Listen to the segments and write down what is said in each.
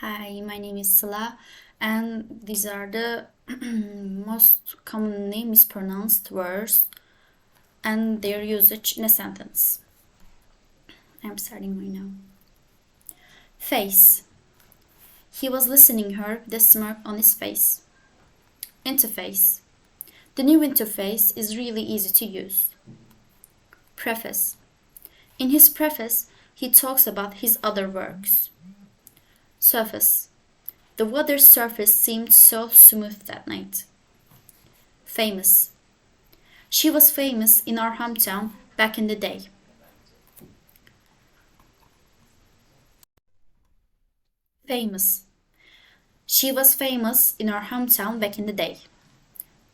Hi, my name is Sıla, and these are the most commonly mispronounced words and their usage in a sentence. I'm starting right now. Face. He was listening her with a smirk on his face. Interface. The new interface is really easy to use. Preface. In his preface, he talks about his other works. Surface. The water's surface seemed so smooth that night. Famous. She was famous in our hometown back in the day. Famous. She was famous in our hometown back in the day.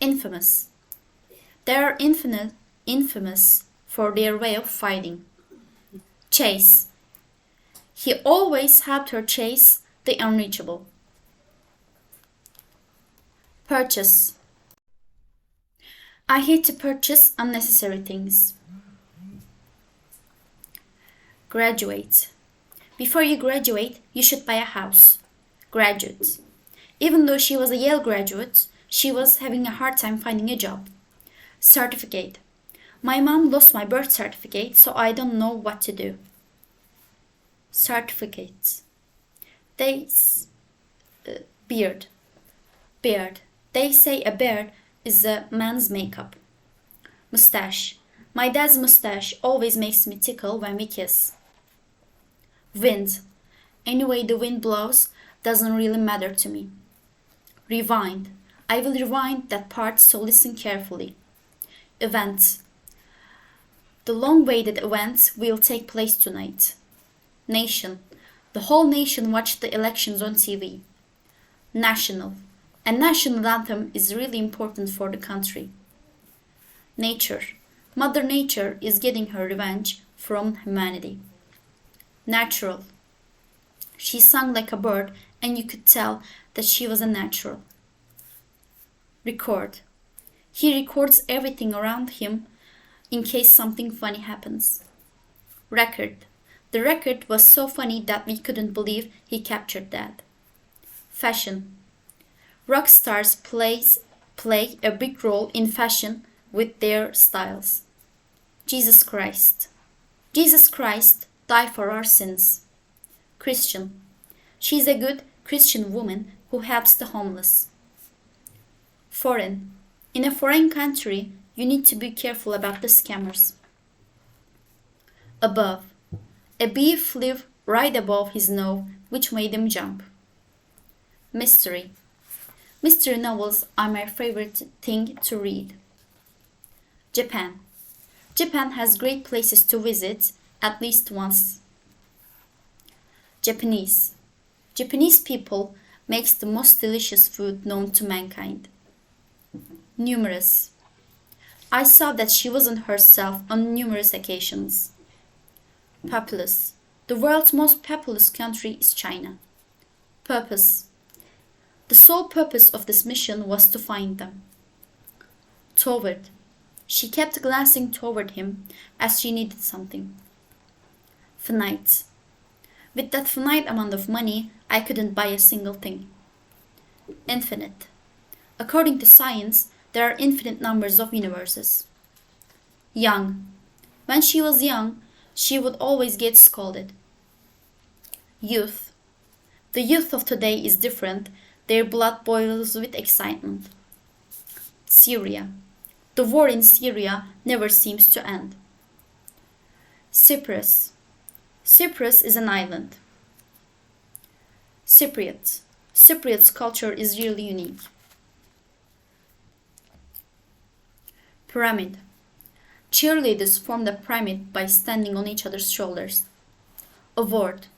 Infamous. They are infamous for their way of fighting. Chase. He always helped her chase the unreachable. Purchase. I hate to purchase unnecessary things. Graduate. Before you graduate, you should buy a house. Graduate. Even though she was a Yale graduate, she was having a hard time finding a job. Certificate. My mom lost my birth certificate, so I don't know what to do. Certificates. Beard. Beard. They say a beard is a man's makeup. Mustache. My dad's mustache always makes me tickle when we kiss. Wind. Any way the wind blows doesn't really matter to me. Rewind. I will rewind that part, so listen carefully. Event. The long-awaited event will take place tonight. Nation. The whole nation watched the elections on TV. National. A national anthem is really important for the country. Nature. Mother Nature is getting her revenge from humanity. Natural. She sung like a bird, and you could tell that she was a natural. Record. He records everything around him in case something funny happens. Record. The record was so funny that we couldn't believe he captured that. Fashion. Rock stars play a big role in fashion with their styles. Jesus Christ. Jesus Christ died for our sins. Christian. She's a good Christian woman who helps the homeless. Foreign. In a foreign country, you need to be careful about the scammers. Above. A bee flew right above his nose, which made him jump. Mystery. Mystery novels are my favorite thing to read. Japan. Japan has great places to visit at least once. Japanese. Japanese people makes the most delicious food known to mankind. Numerous. I saw that she wasn't herself on numerous occasions. Populous. The world's most populous country is China. Purpose. The sole purpose of this mission was to find them. Toward. She kept glancing toward him as she needed something. Finite. With that finite amount of money, I couldn't buy a single thing. Infinite. According to science, there are infinite numbers of universes. Young. When she was young, she would always get scolded. Youth. The youth of today is different. Their blood boils with excitement. Syria. The war in Syria never seems to end. Cyprus. Cyprus is an island. Cypriot. Cypriot's culture is really unique. Pyramid. Cheerleaders formed a pyramid by standing on each other's shoulders. Award.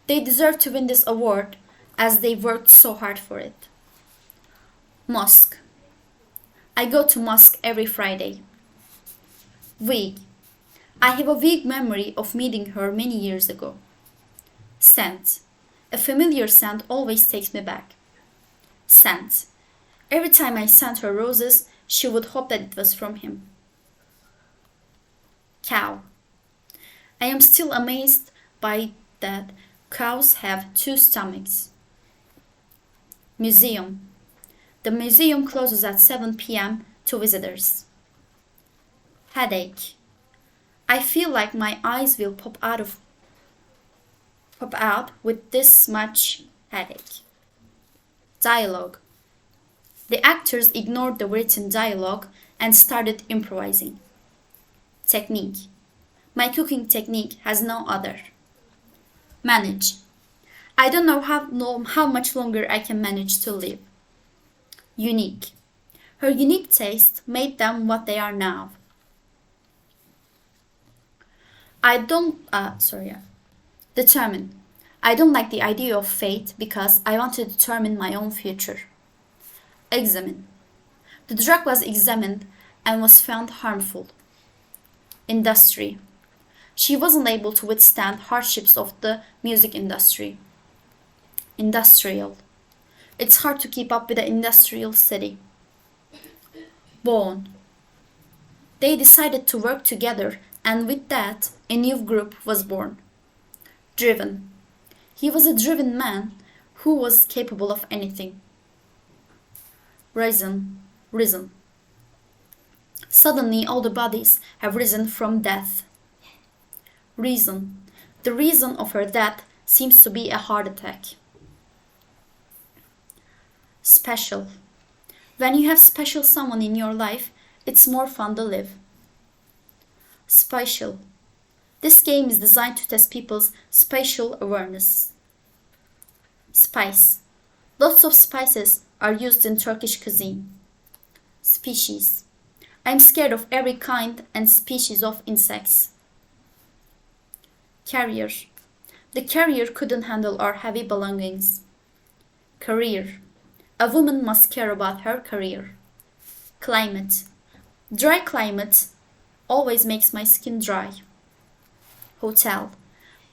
They deserve to win this award as they worked so hard for it. Mosque. I go to mosque every Friday. Week. I have a vague memory of meeting her many years ago. Scent. A familiar scent always takes me back. Scent. Every time I sent her roses, she would hope that it was from him. Cow. I am still amazed by that cows have two stomachs. Museum. The museum closes at 7 p.m. to visitors. Headache. I feel like my eyes will pop out with this much headache. Dialogue. The actors ignored the written dialogue and started improvising. Technique. My cooking technique has no other. Manage. I don't know how much longer I can manage to live. Unique. Her unique taste made them what they are now. Determine. I don't like the idea of fate because I want to determine my own future. Examine. The drug was examined and was found harmful. Industry. She wasn't able to withstand hardships of the music industry. Industrial. It's hard to keep up with the industrial city. Born. They decided to work together, and with that, a new group was born. Driven. He was a driven man who was capable of anything. Risen. Suddenly all the bodies have risen from death. Reason. The reason of her death seems to be a heart attack. Special. When you have special someone in your life, it's more fun to live. Spatial. This game is designed to test people's spatial awareness. Spice. Lots of spices are used in Turkish cuisine. Species. I'm scared of every kind and species of insects. Carrier. The carrier couldn't handle our heavy belongings. Career. A woman must care about her career. Climate. Dry climate always makes my skin dry. Hotel.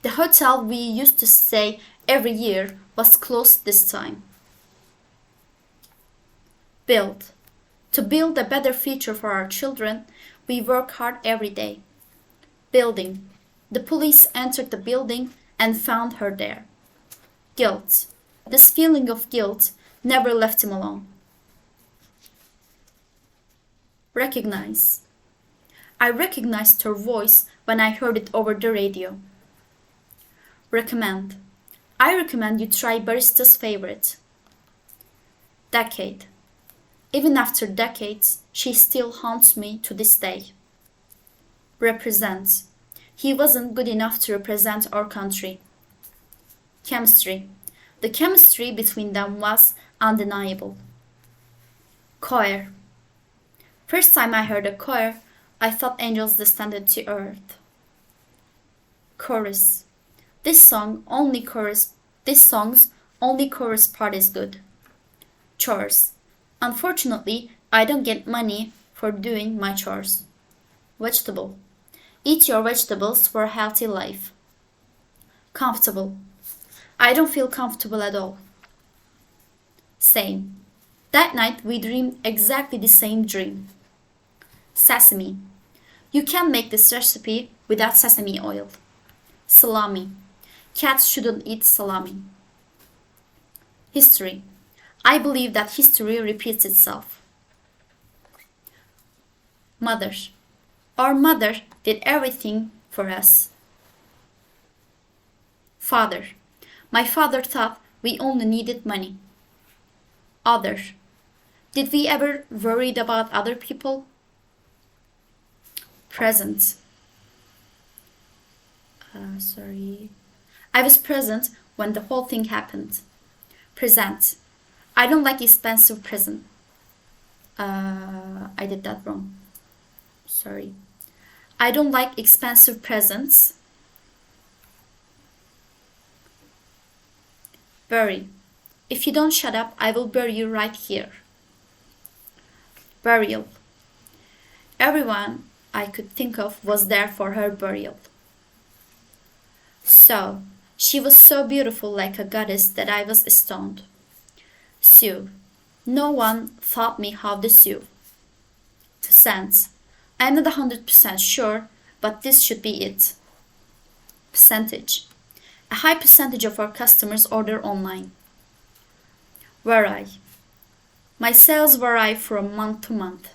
The hotel we used to stay every year was closed this time. Build. To build a better future for our children, we work hard every day. Building. The police entered the building and found her there. Guilt. This feeling of guilt never left him alone. Recognize. I recognized her voice when I heard it over the radio. Recommend. I recommend you try Barista's favorite. Decade. Even after decades, she still haunts me to this day. Represent. He wasn't good enough to represent our country. Chemistry. The chemistry between them was undeniable. Choir. First time I heard a choir, I thought angels descended to earth. Chorus. This song's only chorus part is good. Chores. Unfortunately, I don't get money for doing my chores. Vegetable. Eat your vegetables for a healthy life. Comfortable. I don't feel comfortable at all. Same. That night we dreamed exactly the same dream. Sesame. You can make this recipe without sesame oil. Salami. Cats shouldn't eat salami. History. I believe that history repeats itself. Mother. Our mother did everything for us. Father. My father thought we only needed money. Other. Did we ever worried about other people? Present. I was present when the whole thing happened. Present. I don't like expensive present. I did that wrong. Sorry. I don't like expensive presents. Bury. If you don't shut up, I will bury you right here. Burial. Everyone I could think of was there for her burial. So, she was so beautiful like a goddess that I was astounded. Sew. No one taught me how to sew. Percent. I'm not 100% sure, but this should be it. Percentage. A high percentage of our customers order online. Vary. My sales vary from month to month.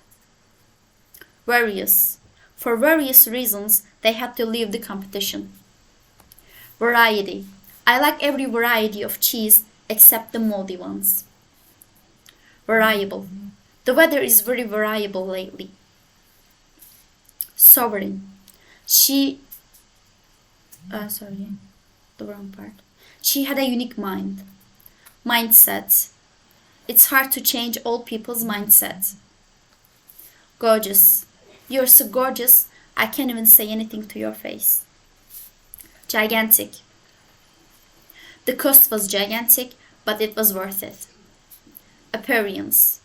Various. For various reasons, they had to leave the competition. Variety. I like every variety of cheese except the moldy ones. Variable. The weather is very variable lately. Sovereign. She. Sorry, the wrong part. She had a unique mind. Mindset. It's hard to change old people's mindsets. Gorgeous. You're so gorgeous, I can't even say anything to your face. Gigantic. The cost was gigantic, but it was worth it. Appearance.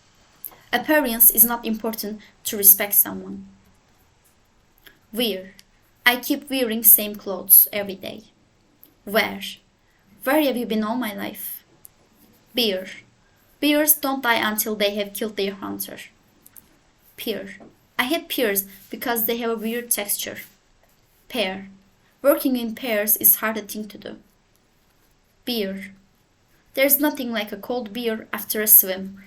Appearance is not important to respect someone. Wear. I keep wearing same clothes every day. Where? Where have you been all my life? Bear. Bears don't die until they have killed their hunter. Peer. I hate pears because they have a weird texture. Pair. Working in pairs is harder thing to do. Beer. There's nothing like a cold beer after a swim.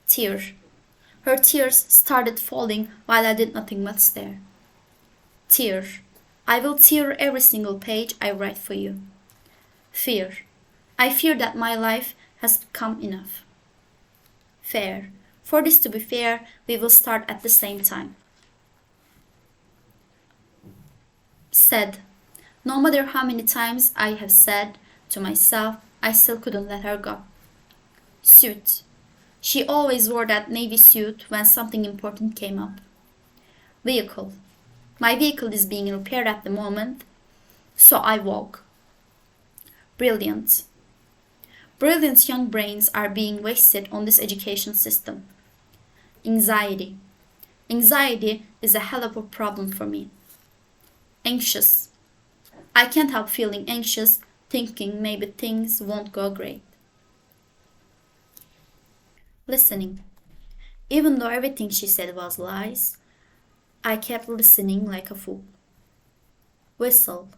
Tear. Her tears started falling while I did nothing but stare. Tear. I will tear every single page I write for you. Fear. I fear that my life has become enough. Fair. For this to be fair, we will start at the same time. Said. No matter how many times I have said to myself, I still couldn't let her go. Suit. She always wore that navy suit when something important came up. Vehicle. My vehicle is being repaired at the moment, so I walk. Brilliant. Brilliant young brains are being wasted on this education system. Anxiety. Anxiety is a hell of a problem for me. Anxious. I can't help feeling anxious, thinking maybe things won't go great. Listening. Even though everything she said was lies, I kept listening like a fool. Whistle.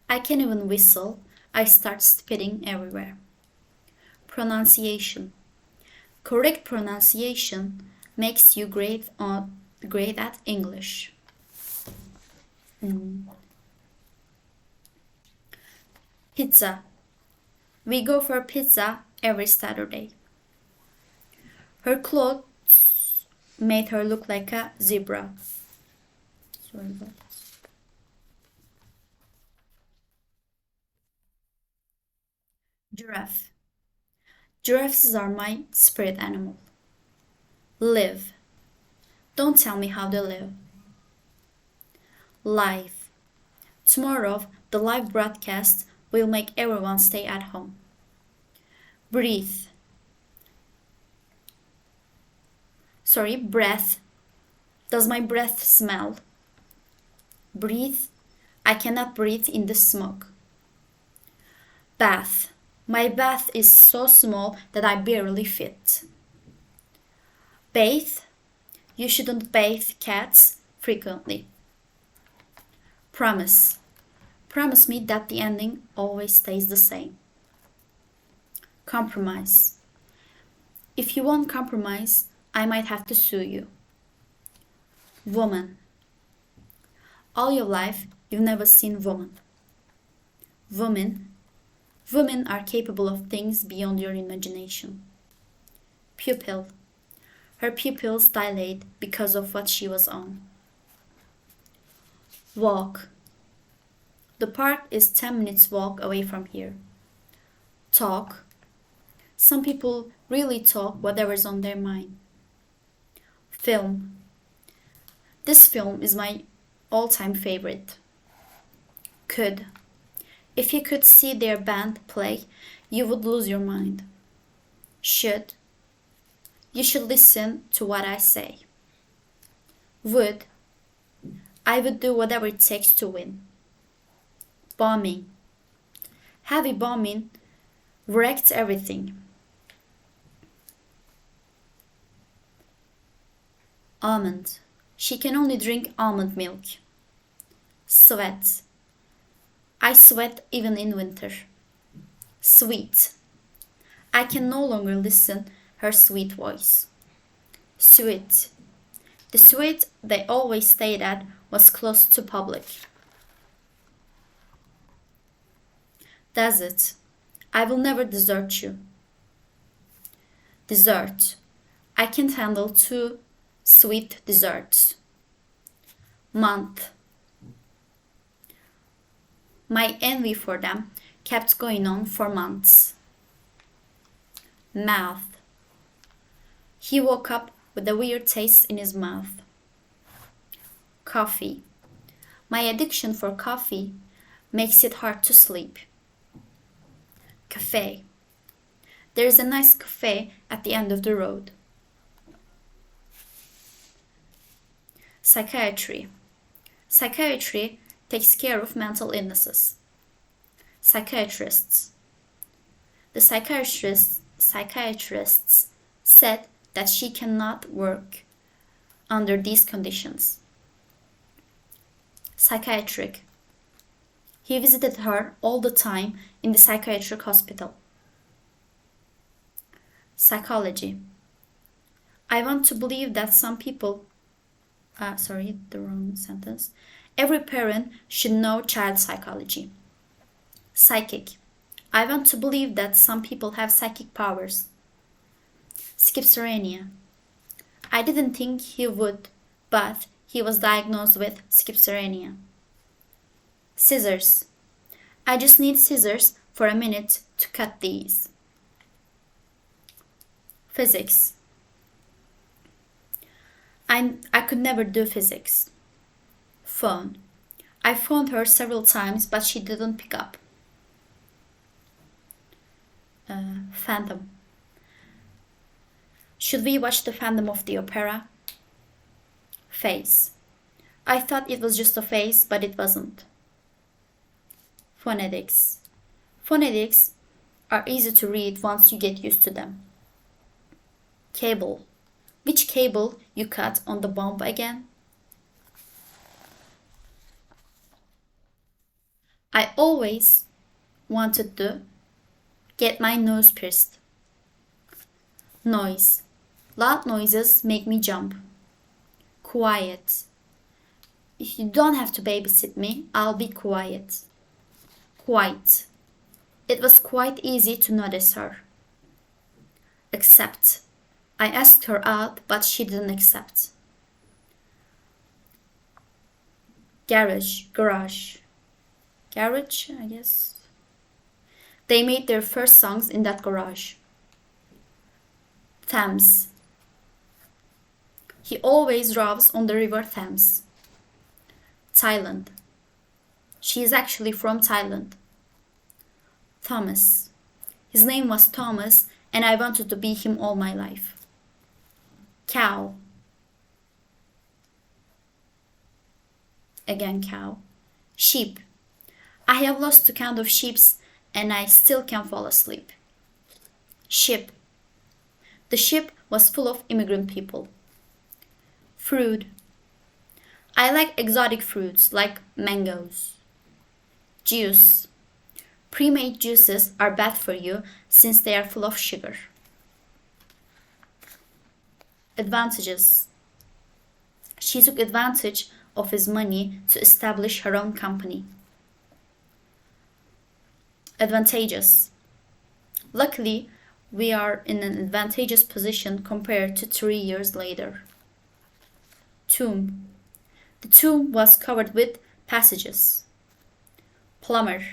I can't even whistle. I start spitting everywhere. Pronunciation. Correct pronunciation makes you great at English. Pizza. We go for pizza every Saturday. Her clothes made her look like a zebra. Sorry about this. Giraffe. Giraffes are my spirit animal. Live. Don't tell me how to live. Live. Tomorrow, the live broadcast will make everyone stay at home. Breathe. Breath. Does my breath smell? Breathe. I cannot breathe in the smoke. Bath. My bath is so small that I barely fit. Bathe. You shouldn't bathe cats frequently. Promise. Promise me that the ending always stays the same. Compromise. If you won't compromise, I might have to sue you. Woman. All your life, you've never seen woman. Women. Women are capable of things beyond your imagination. Pupil. Her pupils dilate because of what she was on. Walk. The park is 10 minutes walk away from here. Talk. Some people really talk whatever's on their mind. Film. This film is my all-time favorite. Could. If you could see their band play, you would lose your mind. Should. You should listen to what I say. Would. I would do whatever it takes to win. Bombing. Heavy bombing wrecked everything. Almond. She can only drink almond milk. Sweat. I sweat even in winter. Sweet. I can no longer listen her sweet voice. Sweet. The suite they always stayed at was close to public. Desert. I will never desert you. Dessert. I can't handle two sweet desserts. Month. My envy for them kept going on for months. Mouth. He woke up with a weird taste in his mouth. Coffee. My addiction for coffee makes it hard to sleep. Cafe. There is a nice cafe at the end of the road. Psychiatry. Psychiatry takes care of mental illnesses. Psychiatrists. The psychiatrists said that she cannot work under these conditions. Psychiatric. He visited her all the time in the psychiatric hospital. Psychology. I want to believe that some people Every parent should know child psychology. Psychic. I want to believe that some people have psychic powers. Schizophrenia. I didn't think he would, but he was diagnosed with schizophrenia. Scissors. I just need scissors for a minute to cut these. Physics. I could never do physics. Phone. I phoned her several times, but she didn't pick up. Phantom. Should we watch the Phantom of the Opera? Face. I thought it was just a face, but it wasn't. Phonetics. Phonetics are easy to read once you get used to them. Cable. Which cable you cut on the bomb again? I always wanted to get my nose pierced. Noise. Loud noises make me jump. Quiet. If you don't have to babysit me, I'll be quiet. Quite. It was quite easy to notice her. Accept. I asked her out, but she didn't accept. Garage, I guess. They made their first songs in that garage. Thames. He always rows on the river Thames. Thailand. She is actually from Thailand. Thomas. His name was Thomas, and I wanted to be him all my life. Cow. Again cow. Sheep. I have lost the count of sheeps and I still can't fall asleep. Ship. The ship was full of immigrant people. Fruit. I like exotic fruits like mangoes. Juice. Pre-made juices are bad for you since they are full of sugar. Advantages. She took advantage of his money to establish her own company. Advantages. Luckily, we are in an advantageous position compared to 3 years later. Tomb. The tomb was covered with passages. Plumber.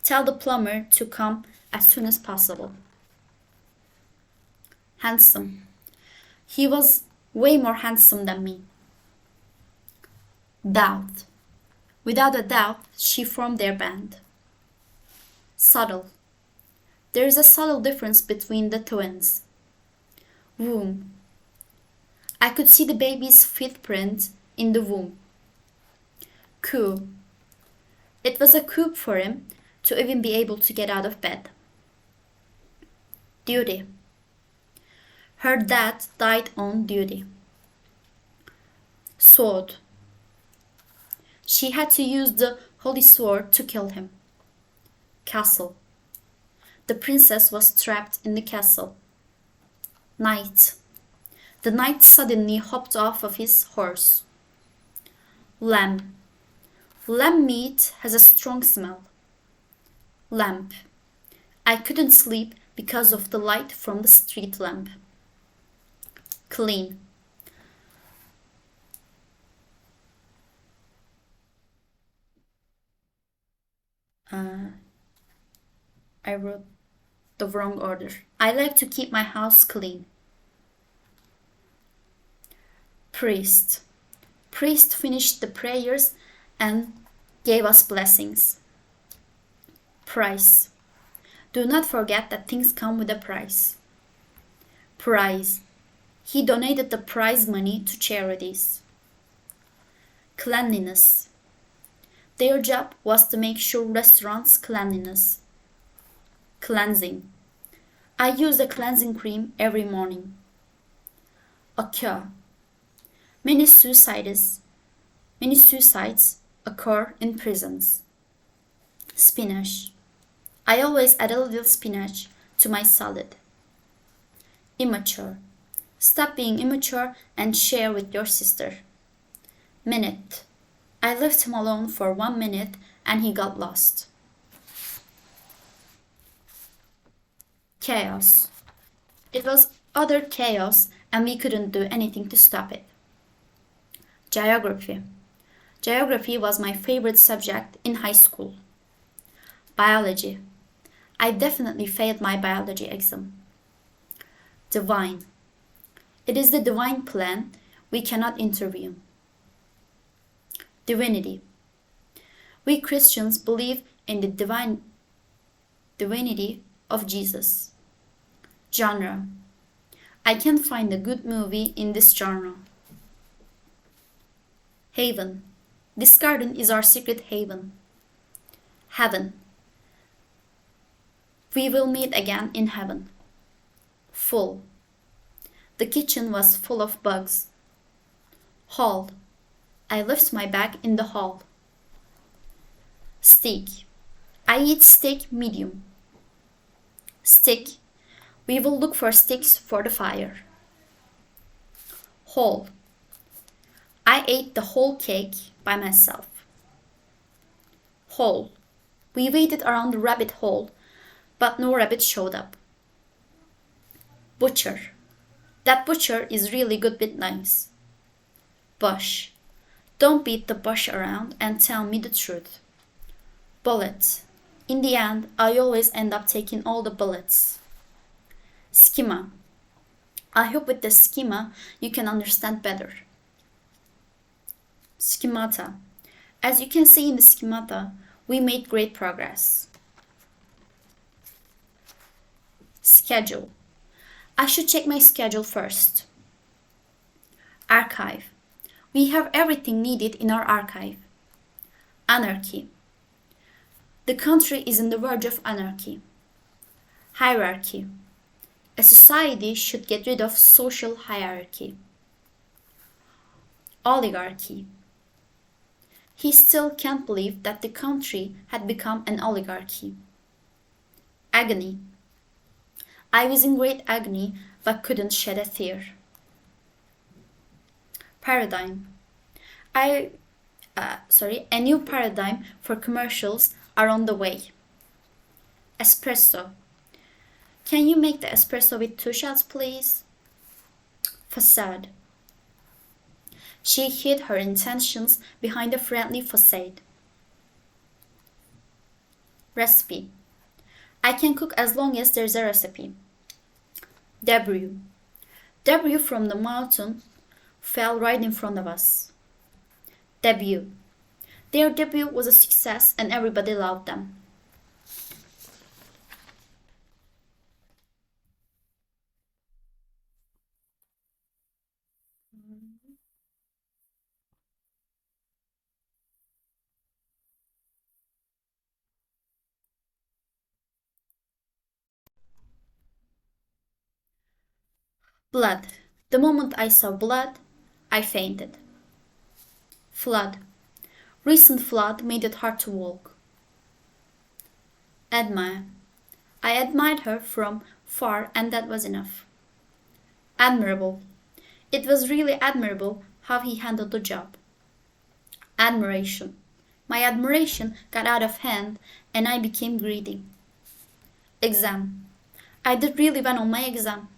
Tell the plumber to come as soon as possible. Handsome. He was way more handsome than me. Doubt. Without a doubt, she formed their band. Subtle. There is a subtle difference between the twins. Womb. I could see the baby's footprint in the womb. Coup. It was a coup for him to even be able to get out of bed. Duty. Her dad died on duty. Sword. She had to use the holy sword to kill him. Castle. The princess was trapped in the castle. Night. The knight suddenly hopped off of his horse. Lamb. Lamb meat has a strong smell. Lamp. I couldn't sleep because of the light from the street lamp. Clean. I wrote the wrong order. I like to keep my house clean. Priest. Priest finished the prayers and gave us blessings. Price. Do not forget that things come with a price. Prize. He donated the prize money to charities. Cleanliness. Their job was to make sure restaurants cleanliness. Cleansing. I use a cleansing cream every morning. Occur. Many suicides occur in prisons. Spinach. I always add a little spinach to my salad. Immature. Stop being immature and share with your sister. Minute. I left him alone for 1 minute and he got lost. Chaos. It was utter chaos and we couldn't do anything to stop it. Geography. Geography was my favorite subject in high school. Biology. I definitely failed my biology exam. Divine. It is the divine plan we cannot intervene. Divinity. We Christians believe in the divinity of Jesus. Genre. I can't find a good movie in this genre. Haven. This garden is our secret haven. Heaven. We will meet again in heaven. Full. The kitchen was full of bugs. Hall. I left my bag in the hall. Steak. I eat steak medium. Stick. We will look for sticks for the fire. Whole. I ate the whole cake by myself. Hole. We waited around the rabbit hole, but no rabbit showed up. Butcher. That butcher is really good with knives. Bush. Don't beat the bush around and tell me the truth. Bullet. In the end, I always end up taking all the bullets. Schema. I hope with the schema you can understand better. Schemata. As you can see in the schemata, we made great progress. Schedule. I should check my schedule first. Archive. We have everything needed in our archive. Anarchy. The country is on the verge of anarchy. Hierarchy. A society should get rid of social hierarchy. Oligarchy. He still can't believe that the country had become an oligarchy. Agony. I was in great agony but couldn't shed a tear. Paradigm. A new paradigm for commercials are on the way. Espresso. Can you make the espresso with 2 shots, please? Facade. She hid her intentions behind a friendly facade. Recipe. I can cook as long as there's a recipe. Debris. Debris from the mountain fell right in front of us. Debut. Their debut was a success and everybody loved them. Blood. The moment I saw blood, I fainted. Flood. Recent flood made it hard to walk. Admire. I admired her from far, and that was enough. Admirable. It was really admirable how he handled the job. Admiration. My admiration got out of hand and I became greedy. Exam. I did really well on my exam.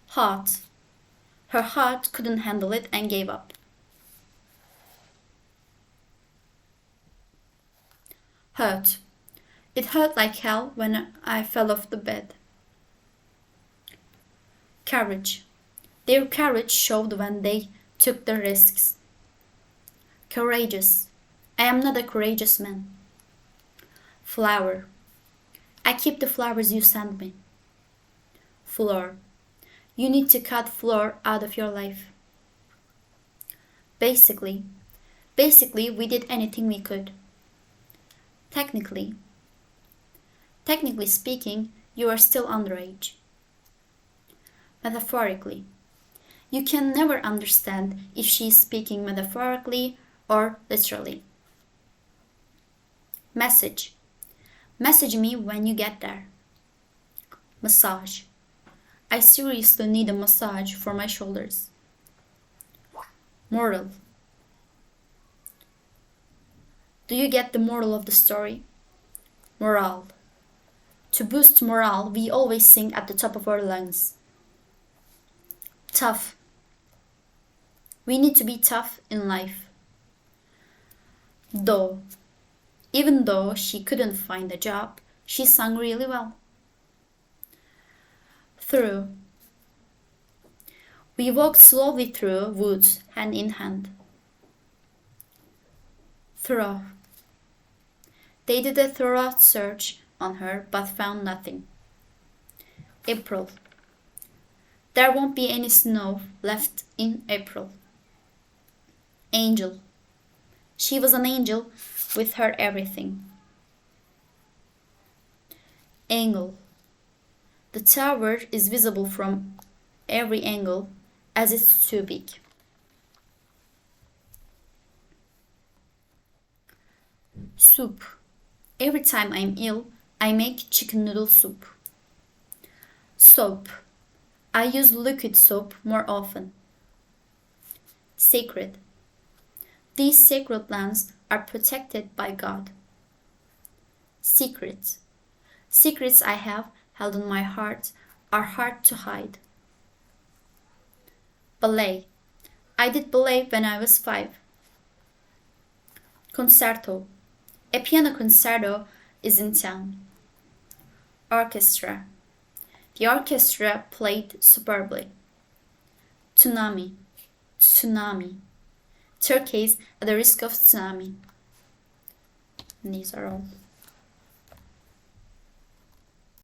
Heart. Her heart couldn't handle it and gave up. Hurt. It hurt like hell when I fell off the bed. Courage. Their courage showed when they took the risks. Courageous. I am not a courageous man. Flower. I keep the flowers you send me. Floor. You need to cut floor out of your life. Basically, we did anything we could. Technically speaking, you are still underage. Metaphorically. You can never understand if she is speaking metaphorically or literally. Message. Message me when you get there. Massage. I seriously need a massage for my shoulders. Moral. Do you get the moral of the story? Morale. To boost morale, we always sing at the top of our lungs. Tough. We need to be tough in life. Though. Even though she couldn't find a job, she sang really well. Through. We walked slowly through woods, hand in hand. Thorough. They did a thorough search on her but found nothing. April. There won't be any snow left in April. Angel. She was an angel with her everything. Angle. The tower is visible from every angle as it's too big. Soup. Every time I'm ill, I make chicken noodle soup. Soap. I use liquid soap more often. Sacred. These sacred lands are protected by God. Secrets. Secrets I have held in my heart are hard to hide. Ballet. I did ballet when I was 5. Concerto. A piano concerto is in town. Orchestra. The orchestra played superbly. Tsunami. Tsunami. Turkeys at the risk of tsunami. And these are all.